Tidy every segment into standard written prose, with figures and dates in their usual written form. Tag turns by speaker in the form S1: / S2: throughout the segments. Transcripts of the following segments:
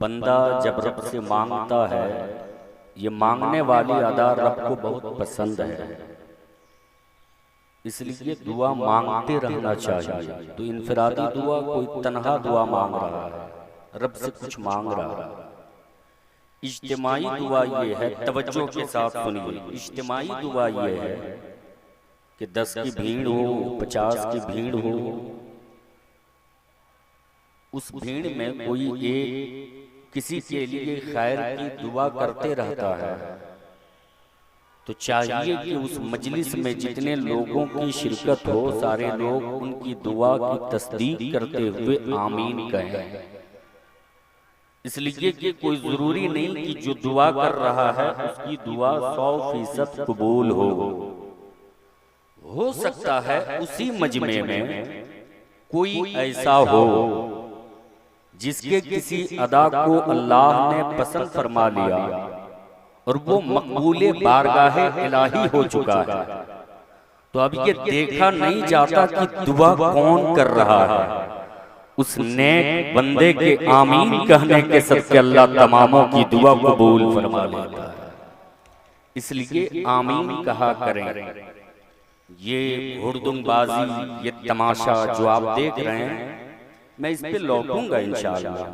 S1: बंदा जब रब से मांगता है, ये मांगने वाली अदा रब को बहुत पसंद है, इसलिए दुआ मांगते रहना चाहिए। तो इनफरादी दुआ, कोई तन्हा दुआ मांग रहा है, रब से कुछ मांग रहा है। इज्तिमाई दुआ ये है, तवज्जो के साथ सुनिए, इज्तिमाई दुआ ये है कि 10 की भीड़ हो, 50 की भीड़ हो, उस भीड़ में कोई एक किसी के लिए खैर की दुआ करते रहता है, तो चाहिए कि उस मजलिस में जितने लोगों की शिरकत हो, सारे लोग उनकी दुआ की तस्दीक करते हुए आमीन कहें। इसलिए कि कोई जरूरी नहीं कि जो दुआ कर रहा है उसकी दुआ 100% कबूल हो सकता है उसी मजमे में कोई ऐसा हो जिसके किसी अदा को अल्लाह ने पसंद फरमा लिया और वो मकबूले बारगाहे इलाही हो चुका है। तो अब ये देखा नहीं जाता कि दुआ कौन कर रहा है, उस नेक बंदे के आमीन कहने के सबसे अल्लाह तमामों की दुआ कबूल फरमा लेता है। इसलिए आमीन कहा करें। ये हुड़दुंगबाजी, ये तमाशा जो आप देख रहे हैं, मैं इस पे लौटूंगा इंशाअल्लाह।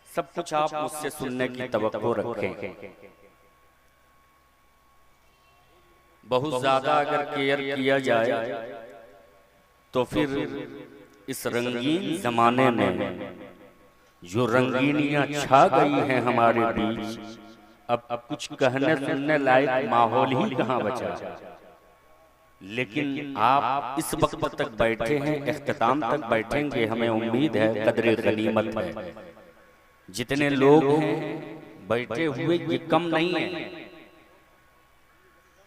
S1: सब कुछ आप मुझसे सुनने की तवक्को रखें। बहुत ज्यादा अगर केयर किया जाए तो फिर इस रंगीन जमाने में जो रंगीनियां छा गई हैं हमारे बीच, अब कुछ कहने सुनने लायक माहौल ही कहाँ बचा। लेकिन आप इस वक्त तक बैठे हैं, इख्तिताम तक बैठेंगे, हमें उम्मीद है कदरे गनीमत है। जितने लोग हैं बैठे हुए ये कम नहीं है,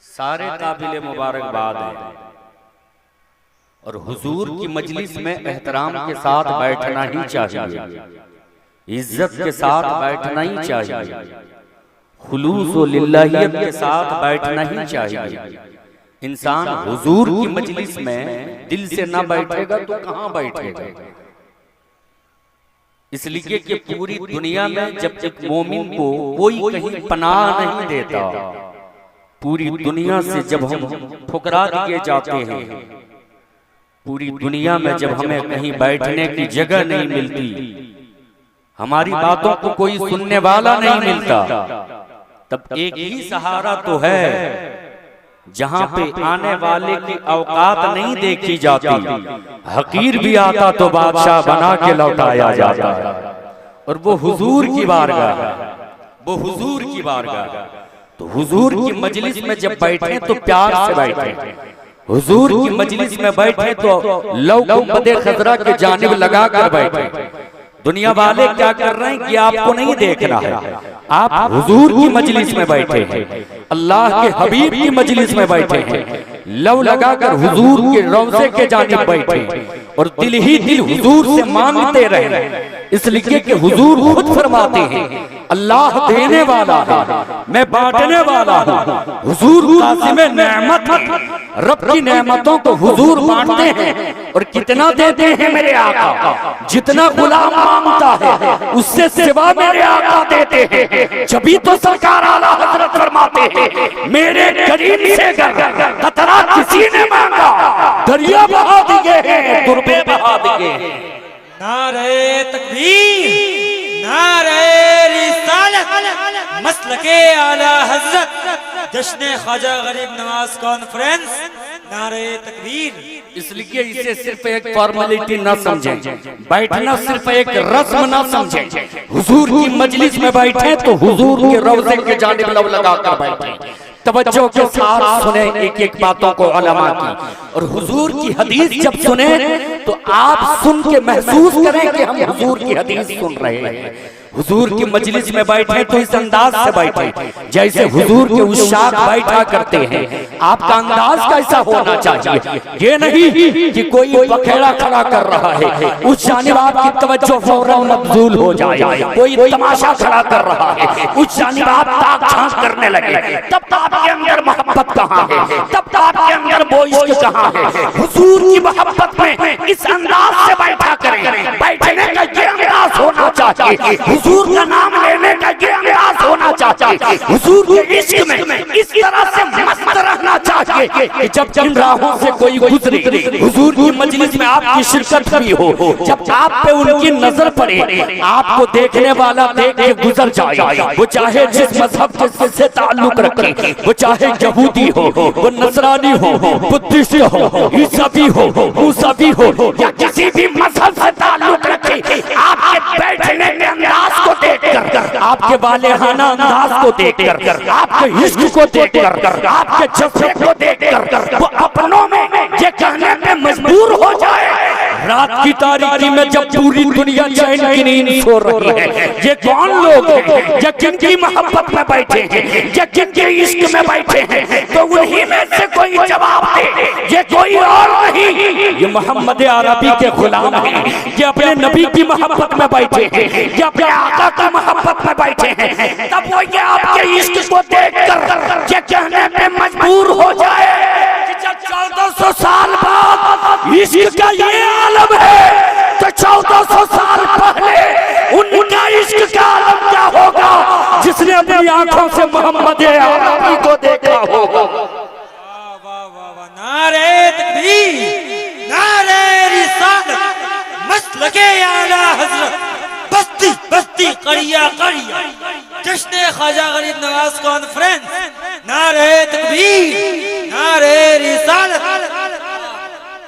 S1: सारे काबिले मुबारकबाद हैं। और हुजूर की मजलिस में एहतराम के साथ बैठना ही चाहिए, इज्जत के साथ बैठना ही चाहिए, खुलूस व लिल्लाहियत के साथ बैठना ही चाहिए। इंसान हुजूर की मजलिस में दिल से ना बैठेगा तो कहां बैठेगा। इसलिए कि पूरी दुनिया में जब एक मोमिन को कोई कहीं पनाह नहीं देता, पूरी दुनिया से जब हम ठुकरा दिए जाते हैं, पूरी दुनिया में जब हमें कहीं बैठने की जगह नहीं मिलती, हमारी बातों को कोई सुनने वाला नहीं मिलता, तब एक ही सहारा तो है, जहां पे आने वाले की औकात नहीं देखी जाती, हकीर भी आता तो बादशाह बना के लौटाया जाता है। और वो हुजूर की बारगाह, वो हुजूर की बारगाह। तो हुजूर की मजलिस में जब बैठे तो प्यार से बैठे, हुजूर की मजलिस में बैठे तो लौ बदे खजरा के जानिब लगा कर बैठे। दुनिया वाले क्या कर रहे हैं कि आपको नहीं देखना है, आप हुजूर की मजलिस में बैठे हैं, अल्लाह के हबीब की मजलिस में बैठे हैं, लव लगाकर हुजूर के रौज़े के जानिब बैठे और दिल ही दिल हुजूर से मांगते रहे। इसलिए कि हुजूर खुद फरमाते हैं, अल्लाह देने वाला है, मैं बांटने वाला हूँ। हुजूर कासिमे नेमत है, रब की नेमतों को हुजूर बांटते हैं। और कितना देते हैं मेरे आका, जितना गुलाम मांगता है उससे सिवा मेरे आका देते हैं। जभी तो सरकार आला हजरत फरमाते हैं, मेरे करीम से कतरा किसी ने मांगा, दरिया बहा दिए हैं, दुर्बे बहा दिए हैं।
S2: नारे तकबीर, नारे रिसालत, मसलके आला हजरत, जश्न ख्वाजा गरीब नवाज कॉन्फ्रेंस, नारे तकबीर।
S1: इसलिए इसे सिर्फ एक फॉर्मेलिटी ना समझें, बैठना सिर्फ एक रस्म ना समझें। हुजूर की मजलिस में बैठे तो हुजूर के रौज़े के जानिब लव लगाकर बैठे, तवज्जो के साथ सुने एक एक बातों को उलमा की। और हुजूर की हदीस जब सुने तो आप सुन के महसूस करें कि हम हुजूर की हदीस सुन रहे हैं। हुजूर की मजलिस में बैठे तो इस अंदाज से बैठे जैसे हुजूर के उस्ताद बैठा करते हैं। आपका अंदाज कैसा होना चाहिए, ये नहीं कि कोई बखेड़ा खड़ा कर रहा है उस जानिब आपकी तवज्जो फौरन मबजूल हो जाए, कोई तमाशा खड़ा कर रहा है उस जानिब आप ताक झांक करने लगे, तब आपके अंदर मोहब्बत कहाँ है, तब आपके अंदर वो इश्क कहाँ है। हुजूर की मोहब्बत में इस अंदाज से बैठा करें, बैठने का ये अंदाज होना चाहिए, हुजूर का नाम लेने का ये अंदाज होना चाहिए, हुजूर के इश्क में इस तरह से मस्त रहना चाहिए कि जब इन राहों से कोई गुजरे, हुजूर की मजलिस में आपकी शिरकत भी हो, जब आप पे उनकी नजर पड़े, आपको देखने वाला देख के गुजर जाए, वो चाहे जिस मजहब से ताल्लुक रखे, वो चाहे यहूदी हो, वो नसरानी हो, बुद्धिस्ट हो, ईसाई हो, मूसावी हो, या किसी भी मजहब से ताल्लुक रखे, आपके बैठने के अंदाज को देखकर, आपके वालेहाना अंदाज को देखकर, आपके इश्क को देखकर, आपके जज्बे को देखकर वो अपनों में ये कहने पे मजबूर हो जाए, रात की तारीकी में जब पूरी दुनिया चैन की नींद सो रही है, ये कौन लोग हैं, ये किनकी मोहब्बत में बैठे हैं, ये किनके इश्क में बैठे हैं, तो उन्हीं में से कोई जवाब दे, ये कोई और नहीं, ये मोहम्मद अरबी के गुलाम हैं, ये अपने नबी की मोहब्बत में बैठे हैं, ये अपने आका की मोहब्बत में बैठे हैं, तब वो ये आपके इश्क को देखकर ये कहने पे मजबूर हो जाए कि जब 1400 साल बाद इश्क का ये आलम है, तो 1400 साल पहले उनका इश्क का आलम क्या होगा, जिसने अपनी आंखों से मोहम्मद अरबी को देखा होगा।
S2: नारे तकबीर, नारे रिसालत, मसलके आला हजरत, बस्ती बस्ती करिया करिया, जश्न ख्वाजा गरीब नवाज कॉन्फ्रेंस, नारे तकबीर, नारे रिसालत।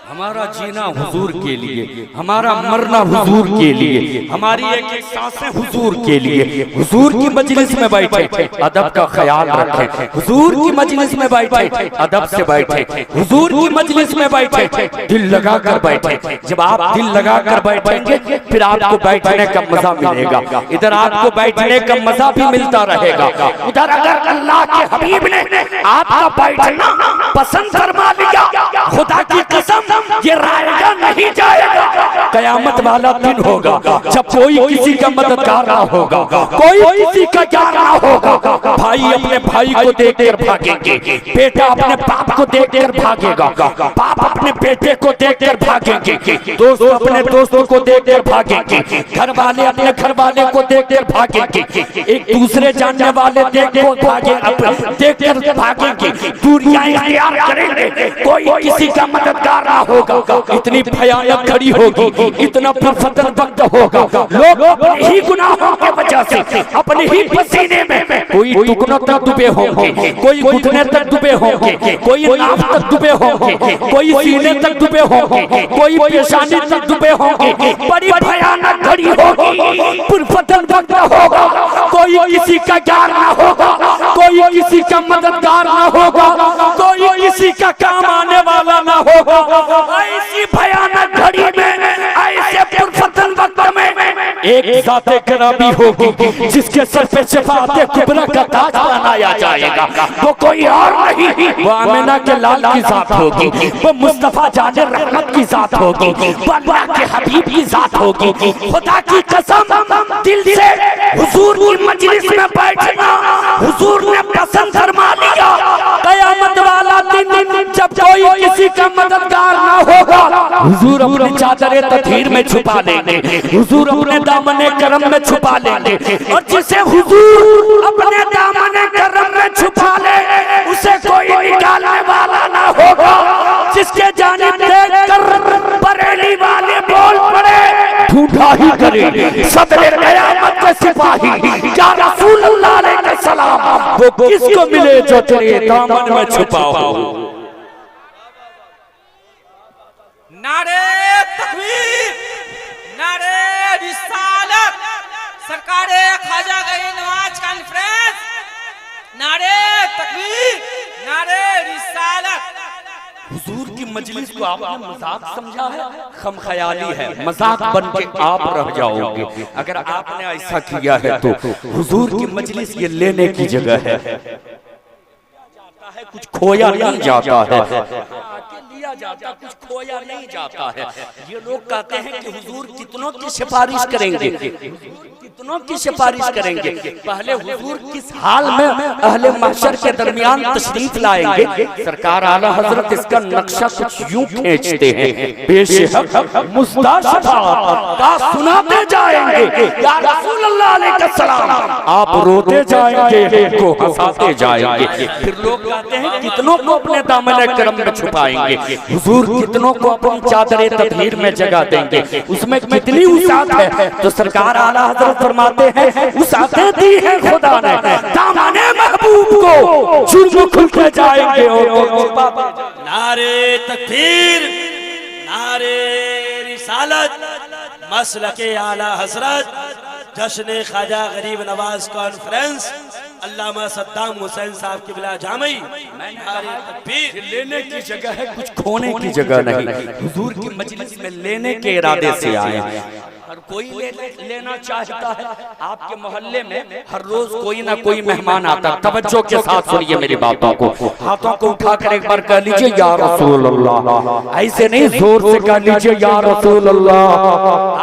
S1: हमारा जीना हुजूर के लिए, हमारा मरना हुजूर के लिए, हमारी एक एक सांसें हुजूर के लिए, हुजूर की मजलिस में बैठे अदब का ख्याल रखें, हुजूर की मजलिस में बैठे अदब से बैठे, हुजूर की मजलिस में बैठे दिल लगा कर बैठे, जब आप दिल लगा कर बैठेंगे फिर आपको बैठने का मजा मिलेगा, इधर आपको बैठने का मजा भी मिलता रहेगा, उधर अगर अल्लाह के हबीब ने आपका बैठना पसंद फरमा लिया, खुदा की कसम ये रायगा नहीं जाएगा, कयामत वाला दिन होगा जब कोई किसी का मददगार ना होगा, कोई किसी का क्या ना होगा, भाई अपने भाई को देखकर भागेंगे, बेटा अपने बाप को देखकर भागेगा, बाप अपने बेटे को देखकर भागेंगे, दोस्त अपने दोस्तों को देखकर भागेंगे, घर वाले अपने घर वाले को देखकर भागेंगे, एक दूसरे जानने वाले देखकर भागेंगे, दूरियां इख्तियार करेंगे, कोई किसी का मददगार ना होगा, इतनी भयानक घड़ी होगी, इतना फतन वक्त होगा, लोग अपने ही गुनाहों के वजह से अपने ही पसीने में कोई टुकड़ों तक डूबे होंगे, कोई घुटने तक डूबे होंगे, कोई नाक तक डूबे होंगे, कोई सीने तक डूबे होंगे, कोई पेशानी तक डूबे होंगे, बड़ी भयानक घड़ी होगी, पुरफतन वक्त होगा, कोई किसी का ज्ञान ना होगा, कोई किसी का मददगार ना होगा, कोई किसी का काम आने वाला ना होगा, ऐसी भयानक घड़ी में, ऐसे पुरफतन वक्त में एक ज़ाते करामी होगी जिसके सर पे शफाअते कुबरा का ताज बनाया जाएगा, वो कोई और नहीं, वो आमिना के लाल की जात होगी, वो मुस्तफा जाने रहमत की जात होगी, वो अल्लाह के हबीब की जात होगी, खुदा की कसम दिल से हुजूर की मजलिस में बैठना हुजूर ने पसंद फरमा लिया, कयामत वाला दिन जब कोई किसी का मददगार ना होगा, हुजूर अपनी चादरे तथीर में छुपा लेंगे, हुजूर अपने दामने करम में छुपा लेंगे, और जिसे हुजूर अपने दामने करम में छुपा ले उसे कोई निकालने वाला ना होगा, जिसके जानिब देखकर बरेली वाले बोल पड़े झूठा ही करे सदरे क़यामत के सिपाही या रसूलुल्लाह अलैहि सलाम, वो किसको मिले जो तेरे दामन में छुपा हो।
S2: नारे तकबीर, नारे रिसालत, सरकारे ख्वाजा गरीब नवाज कॉन्फ्रेंस, नारे तकबीर, नारे रिसालत।
S1: हुजूर की मजलिस को आपने मजाक समझा है, खम ख्याली है, मजाक बन के आप रह जाओगे, अगर आपने ऐसा किया है तो हुजूर की मजलिस ये लेने की जगह है, कुछ खोया नहीं जाता है, लिया जाता, कुछ खोया नहीं जाता है। ये लोग कहते हैं कि हुजूर कितनों की सिफारिश करेंगे, कितनों की सिफारिश करेंगे। पहले हुजूर किस हाल में अहले महशर के दरमियान तशरीफ लाएंगे। सरकार आला हजरत इसका नक्शा कुछ यूं खींचते हैं, बेशक मुस्ताशफा का सुनाते जाएंगे, या रसूल अल्लाह अलैहि सलाम आप रोते जाएंगे, को हंसाते जाएंगे। फिर लोग कहते हैं कितनों को अपने दामन करम में छुपाएंगे, हुजूर कितनों को अपनी चादर तत्हीर में जगह देंगे, उसमें कितनी उसात है। तो सरकार आला हजरत फरमाते हैं उसाते दी है खुदा ने, दामने महबूब को जुर्म खुलते जाएंगे।
S3: नारे तकबीर, नारे रिसालत, मसलके आला हजरत, जश्न ख्वाजा गरीब नवाज कॉन्फ्रेंस, अल्लामा सद्दाम हुसैन साहब की बिला जामई। नारे तकबीर।
S1: लेने की जगह है, कुछ खोने की जगह नहीं। हुजूर की मजलिस में लेने के इरादे से आए हैं। हर कोई लेना चाहता है। आपके मोहल्ले में हर रोज कोई ना कोई मेहमान आता है। तवज्जो के साथ सुनिए मेरी बातों को, हाथों को उठाकर एक बार कह लीजिए या रसूल अल्लाह, ऐसे नहीं जोर से कह लीजिए या रसूल अल्लाह।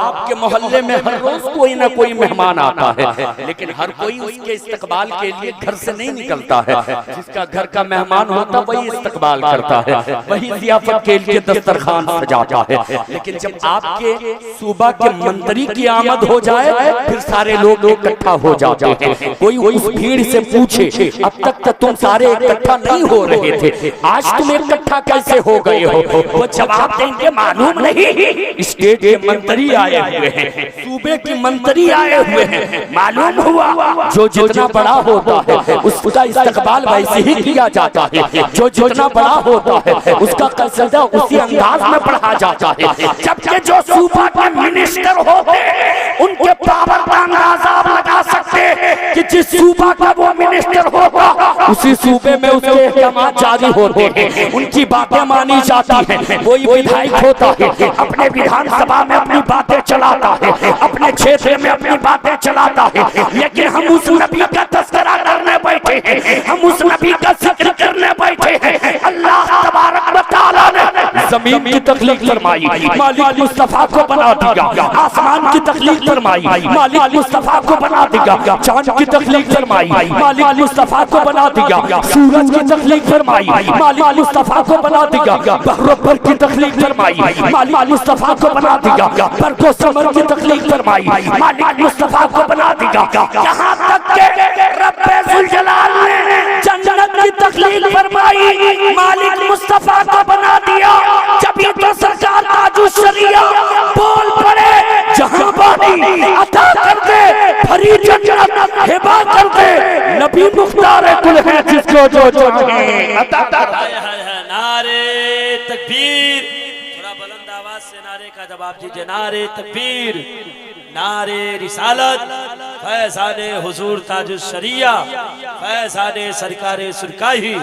S1: आपके मोहल्ले में हर रोज कोई ना कोई मेहमान आता है, लेकिन हर कोई उसके इस्तकबाल के लिए घर से नहीं निकलता है। जिसका घर का मेहमान होता वही इस्तकबाल करता है, वही जियाफत के लिए दस्तरखान सजाता है। लेकिन जब आपके सूबा के मंत्री की आमद हो जाए, फिर सारे लोग इकट्ठा हो जाते हैं। कोई उस भीड़ से पूछे अब तक तो तुम सारे इकट्ठा नहीं हो रहे थे, आज तुम इकट्ठा कैसे हो गए हो? वो जवाब देंगे मालूम नहीं, स्टेट के मंत्री आए हुए हैं, सूबे के मंत्री आए हुए हैं। मालूम हुआ जो जितना बड़ा होता है उसका इस्तकबाल वैसे ही किया जाता है, जो जितना बड़ा होता है उसका कसीदा उसी अंदाज में पढ़ा जाता है। जबकि जो सूबा के मिनिस्टर होते उनके पावर का अंदाजा आप लगा सकते कि जिस सूबा का वो मिनिस्टर होगा उसी सूबे में उसके अहकाम जारी होते हैं, उनकी बातें मानी जाती हैं। कोई विधायक होता है अपने विधानसभा में अपनी बातें चलाता है, अपने क्षेत्र में अपनी बातें चलाता है, लेकिन हम उस नबी का तस्करा करने बैठे हैं, हम उस नबी का जिक्र करने बैठे हैं। अल्लाह तबारक व तआला ने जमीन की तख्लीक फरमाई, मालिक मुस्तफा को बना दिया। आसमान की तख्लीक फरमाई, मालिक मुस्तफा को बना दिया। चांद की तख्लीक फरमाई, मालिक मुस्तफा को बना दिया। सूरज की तख्लीक फरमाई, मालिक मुस्तफा को बना दिया। बहर की तख्लीक फरमाई, मालिक मुस्तफा को बना दिया। बरको समर की तख्लीक फरमाई, मालिक मुस्तफा को बना दिया। यहाँ तक के रब्बे जुल जलाल ने जन्नत की तख्लीक फरमाई, मालिक मुस्तफा को बना दिया। जब ये तो सरकार ताजुश शरिया बोल पड़े, जहां बानी अता कर दे, भरी जन्नत हिबा कर दे, नबी मुख्तार कुल है जिसको जो चाहे अता कर।
S3: नारे तकबीर, थोड़ा बुलंद आवाज से नारे का जवाब दीजिए। नारे तकबीर, नारे रिसालत, फैज़ाने हुजूर ताजुश शरिया, फैज़ाने सरकारे सुरकाही,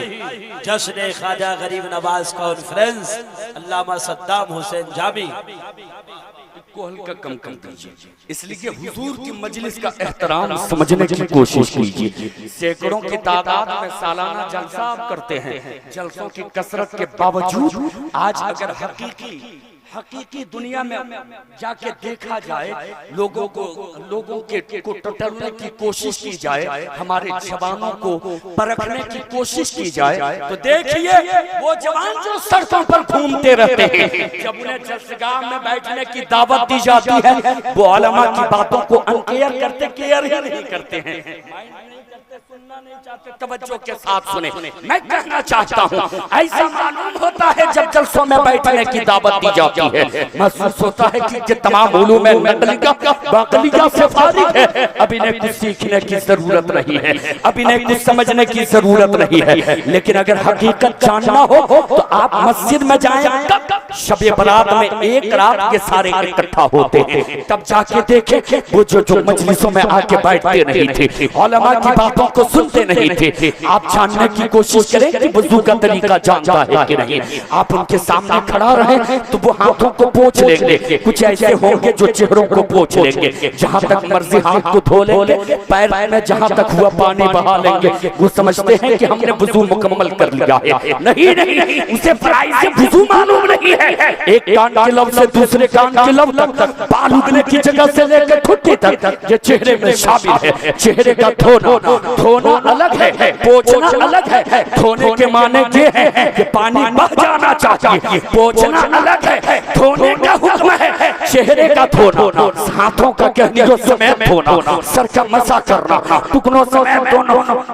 S3: जश्न ख्वाजा गरीब नवाज कॉन्फ्रेंस, अल्लामा सद्दाम हुसैन जामी।
S1: को हल्का कम कीजिए, इसलिए हुजूर की मजलिस का एहतराम समझने की कोशिश कीजिए। सैकड़ों की तादाद में सालाना जलसा आप करते हैं, जलसों की कसरत के बावजूद आज अगर हकीकी दुनिया में जाके देखा जाए, लोगों को टटोलने की कोशिश की जाए, हमारे जवानों को परखने की कोशिश की जाए, तो देखिए वो जवान जो सड़कों पर घूमते रहते हैं, जब उन्हें जलसगाह में बैठने की दावत दी जाती है, वो उलमा की बातों को अनकेयर करते, केयर ही नहीं करते हैं, सुनना नहीं चाहते। तवज्जो के साथ सुने, मैं कहना चाहता हूँ ऐसा मालूम होता है जब जलसों में बैठने की दावत दी जाती है, महसूस होता है कि ये तमाम उलूम बाक़लिया से फारिग है, अब इन्हें कुछ सीखने की जरूरत नहीं है, अब इन्हें कुछ समझने की जरूरत नहीं है। लेकिन अगर हकीकत जानना हो तो आप मस्जिद में जाएं, शबे बरात में एक रात के सारे इकट्ठा होते हैं, तब जाके देखें वो जो मजलिसों में आके बैठते नहीं थे, उलमा की बातों को सुनते नहीं थे। आप जानने की कोशिश करें कि वुजू का तरीका जानता है कि नहीं। आप उनके सामने खड़ा रहे तो वो हाथों को पोंछ लेंगे, कुछ ऐसे होंगे जो चेहरों को पोंछ लेंगे, जहां तक मर्जी हाथ को धो लेंगे, पैर में जहां तक हुआ पानी बहा लेंगे। वो समझते हैं कि हमने वुजू मुकम्मल कर लिया है। नहीं नहीं, उसे फराइज से वुजू मालूम नहीं है। एक कान के लब से दूसरे कान के लब तक, बाल उगने की जगह से लेकर घुटने तक ये चेहरे में शामिल है। चेहरे का धोना अलग है, पोंछना अलग है। धोने के माने ये है कि पानी बह जाना चाहिए, पोंछना अलग है। धोने का हुक्म है चेहरे का धोना, हाथों का कहने समेत धोना, सर का मसा करना, टुकड़ों समेत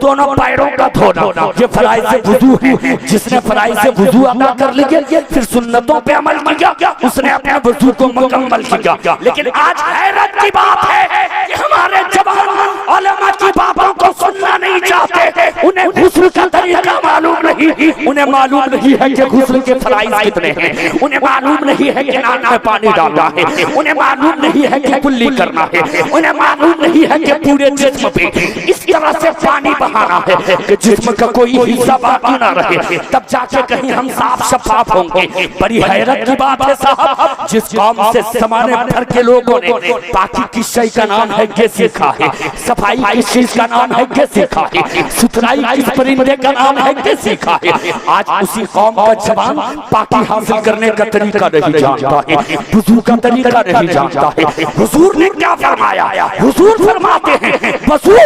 S1: दोनों पैरों का धोना। ये फराइज से वुजू है। जिसने फराइज से वुजू अदा कर लिया फिर सुन्नतों पे अमल किया, उसने अपने वुजू को मुकम्मल किया। लेकिन आज हैरत की बात है कि हमारे जवान उलमा की बातों को सुनना नहीं चाहते। उन्हें गुस्ल का तरीका मालूम नहीं, उन्हें मालूम नहीं है कि गुस्ल के फराइज कितने हैं, उन्हें मालूम नहीं है कि नाक में पानी डालना है, उन्हें मालूम नहीं है कि कुल्ली करना है, उन्हें मालूम नहीं है कि पूरे जिस्म पे इस तरह से पानी बहाना है कि जिस्म का कोई हिस्सा बाकी ना रहे, तब जाके कहीं हम साफ शफाफ होंगे। बड़ी हैरत की बात है साहब, जिस कौम से जमाने भर के लोगों ने पाकी किस शय का नाम है ये सीखा है, सफाई किस चीज का नाम है ये सीखा है, सुथराई किस परिंदे का नाम है ये सीखा है, आज उसी कौम का जवान पाकी हासिल करने का तरीका नहीं जानता है, वुजू का तरीका नहीं जानता है। हुजूर ने क्या फरमाया? हुजूर फरमाते हैं वुजू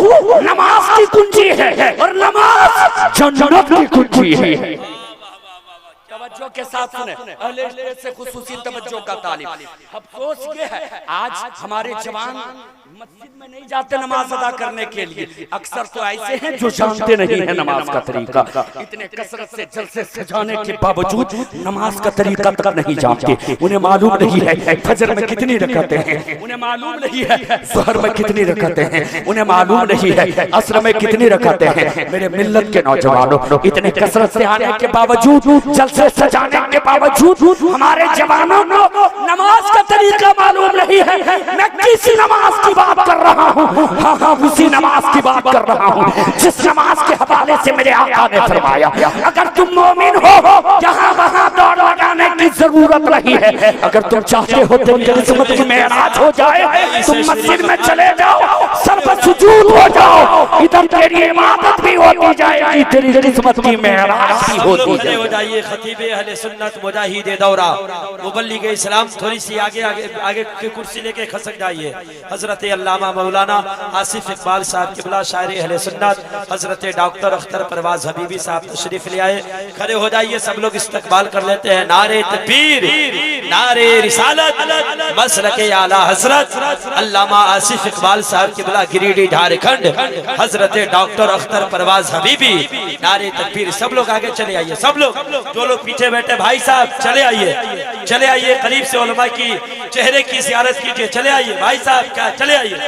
S1: नमाज की कुंजी है और नमाज जन्नत की कुंजी है। तवज्जो के साथ सुने, अहले इल्म से खुसूसी तवज्जो का तालिब। अफसोस ये है आज हमारे जवान मस्जिद में नहीं जाते नमाज अदा करने के लिए। अक्सर तो ऐसे हैं जो जानते नहीं है नमाज का तरीका, इतने कसरत से जलसे सजाने के बावजूद नमाज का तरीका तक नहीं जानते। उन्हें मालूम नहीं है फजर में कितनी रकातें हैं, उन्हें मालूम नहीं है ज़ोहर में कितनी रकातें हैं, उन्हें मालूम नहीं है असर में कितनी रकातें हैं। मेरे मिल्लत के नौजवानों, इतने कसरत से आने के बावजूद, जलसे सजाने के बावजूद हमारे जवानों को नमाज का तरीका मालूम नहीं है। मैं किसी नमाज की बात कर रहा हूँ, हाँ उसी नमाज की बात कर रहा हूँ जिस नमाज के हवाले से मेरे आका ने फरमाया अगर तुम मोमिन हो यहाँ वहाँ दौड़ लगाने की जरूरत नहीं है। अगर तुम चाहते हो तेरी किस्मत की मेराज हो जाए, तुम मस्जिद में चले जाओ, सर पर सुजूद हो जाओ, इधर तेरी इबादत भी होती जाएगी, तेरी किस्मत की मेराज भी होती
S3: हो जाइए। खतीब अहले सुन्नत मुजाहिद दौरा मुबल्लिग इस्लाम, थोड़ी सी आगे की कुर्सी लेके खसक जाइए। हजरत अल्लामा मौलाना आसिफ इकबाल साहब किबला शायर अहले सुन्नत, हजरत डॉक्टर अख्तर परवाज हबीबी साहब तशरीफ ले आए। खड़े हो जाइए, सब लोग इस्तकबाल कर लेते हैं। नारे तकबीर, नारे रिसालत, मसलके आला हजरत अल्लामा आसिफ इकबाल साहब किबला गिरिडीह झारखंड, हजरत डॉक्टर अख्तर परवाज हबीबी। नारे तकबीर। सब लोग आगे चले आइए, सब लोग जो लोग पीछे बैठे भाई साहब चले आइए, चले आइए, करीब से उलमा की चेहरे की ज़ियारत कीजिए। चले आइए भाई साहब, क्या चले आइए,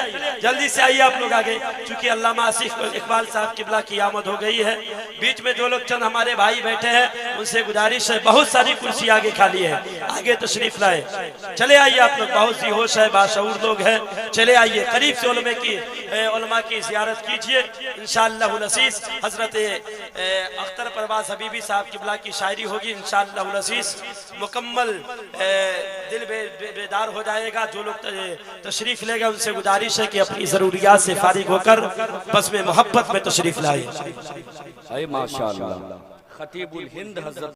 S3: जल्दी से आइए आप लोग आगे, क्योंकि अल्लामा आसिफ इकबाल साहब किबला की आमद हो गई है। बीच में जो लोग चंद हमारे भाई बैठे हैं उनसे गुजारिश है, बहुत सारी कुर्सी आगे खाली है, आगे तशरीफ लाए। चले आइए आप लोग, बहुत सी होश है, बाशऊर लोग हैं, चले आइए, करीब से उलमा की ज़ियारत कीजिए। इंशाअल्लाह अज़ीज़ हजरत अख्तर परवाज हबीबी साहब किबला की शायरी होगी इंशाअल्लाह अज़ीज़, मुकम्मल दिल बेदार हो जाएगा। जो लोग तशरीफ लेगा उनसे गुजारिश है कि अपनी जरूरियात से फारिग होकर बस में मोहब्बत में तशरीफ लाए।
S1: माशाअल्लाह। खतीबुल हिंद हज़रत